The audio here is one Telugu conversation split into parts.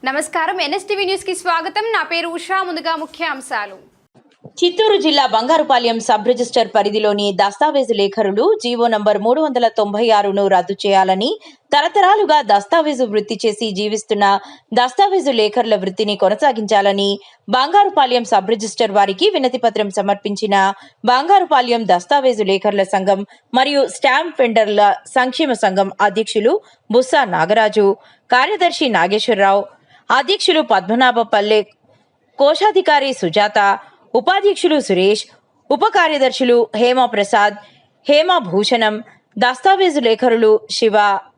నమస్కారం ఎన్ఎస్టీవీ న్యూస్ కి స్వాగతం. నా పేరు ఉషా. ముందుగా ముఖ్యాంశాలు. చిత్తూరు జిల్లా బంగారుపాలెం సబ్ రిజిస్టర్ పరిధిలోని దస్తావేజు లేఖరులు జీవో నంబర్ 396ను రద్దు చేయాలని, తరతరాలుగా దస్తావేజు వృత్తి చేసి జీవిస్తున్న దస్తావేజు లేఖరుల వృత్తిని కొనసాగించాలని బంగారుపాలెం సబ్ రిజిస్టర్ వారికి వినతిపత్రం సమర్పించిన బంగారుపాలెం దస్తావేజు లేఖరుల సంఘం మరియు స్టాంప్ వెండర్ల సంక్షేమ సంఘం అధ్యక్షులు బుస్సా నాగరాజు, కార్యదర్శి నాగేశ్వరరావు, అధ్యక్షులు పద్మనాభపల్లె, కోశాధికారి సుజాత, ఉపాధ్యక్షులు సురేష్, ఉప కార్యదర్శులు హేమప్రసాద్, హేమభూషణం, దస్తావేజు లేఖరులు శివ,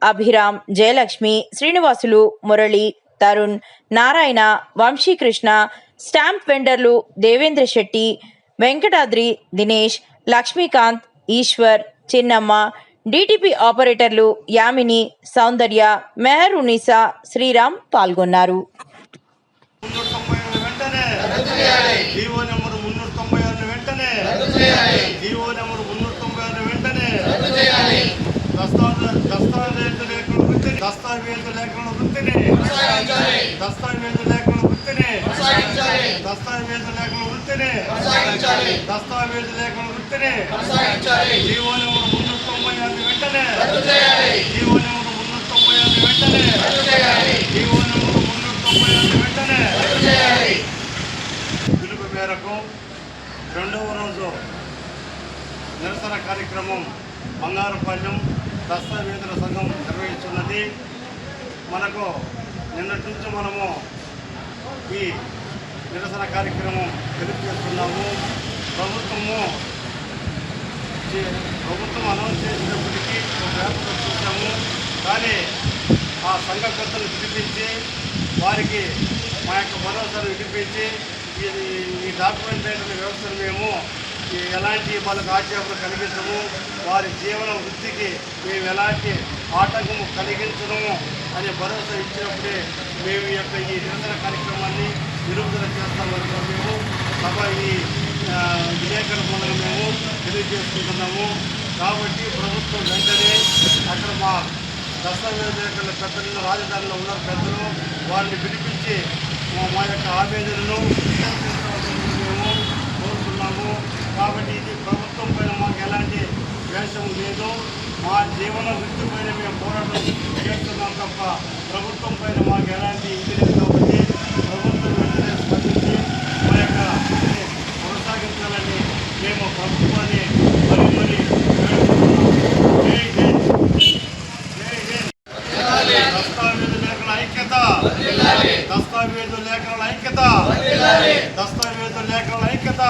అభిరామ్, జయలక్ష్మి, శ్రీనివాసులు, మురళి, తరుణ్, నారాయణ, వంశీకృష్ణ, స్టాంప్ వెండర్లు దేవేంద్ర శెట్టి, వెంకటాద్రి, దినేష్, లక్ష్మీకాంత్, ఈశ్వర్, చిన్నమ్మ, డిటిపి ఆపరేటర్లు యామిని, సౌందర్య, మెహర్ ఉన్నీసా, శ్రీరామ్ పాల్గొన్నారు. దస్తావేజు లేఖల వృత్తిని జీవో నెంబర్ 396 వెంటనే జీవో నెంబర్ 396 వెంటనే పిలుపు మేరకు రెండవ రోజు నిరసన కార్యక్రమం బంగారుపాలెం దస్తావేజుల సంఘం నిర్వహిస్తున్నది. మనకు నిన్నటి నుంచి మనము ఈ నిరసన కార్యక్రమం తెలియజేస్తున్నాము. ప్రభుత్వం అనౌన్స్ చేసినప్పటికీ ఒక పేపర్ చూసాము. కానీ ఆ సంఘ పెద్దలు వినిపించి వారికి మా యొక్క భరోసాను వినిపించి ఈ డాక్యుమెంటేషన్ వ్యవస్థను మేము ఎలాంటి వాళ్ళకు ఆక్షేపణ కలిగించము, వారి జీవన వృత్తికి మేము ఎలాంటి ఆటంకము కలిగించడము అనే భరోసా ఇచ్చినప్పుడే మేము ఈ యొక్క ఈ నిరసన కార్యక్రమాన్ని నిలుపుదల చేస్తామని మేము సభ ఈ విలేకరుల మూలంగా మేము తెలియజేసుకుంటున్నాము. కాబట్టి ప్రభుత్వం వెంటనే అక్కడ మా దస్తావేజు లేఖల పెద్దలు రాజధానిలో ఉన్న పెద్దలు వారిని పిలిపించి మా యొక్క ఆవేదనను మేము కోరుతున్నాము. కాబట్టి ఇది ప్రభుత్వం పైన మాకు ఎలాంటి ద్వేషం లేదు. మా జీవన వృత్తి పైన మేము పోరాటం చేస్తున్నాం తప్ప ప్రభుత్వం పైన మాకు ఎలాంటి ఇది లేదు. కాబట్టి ప్రభుత్వం వెంటనే స్పందించి మా యొక్క కొనసాగించాలని మేము ప్రభుత్వాన్ని మరీ దస్తావేజు లేఖల ఐక్యత, దస్తావేజు లేఖల ఐక్యత, దస్తావేజు లేఖల ఐక్యత.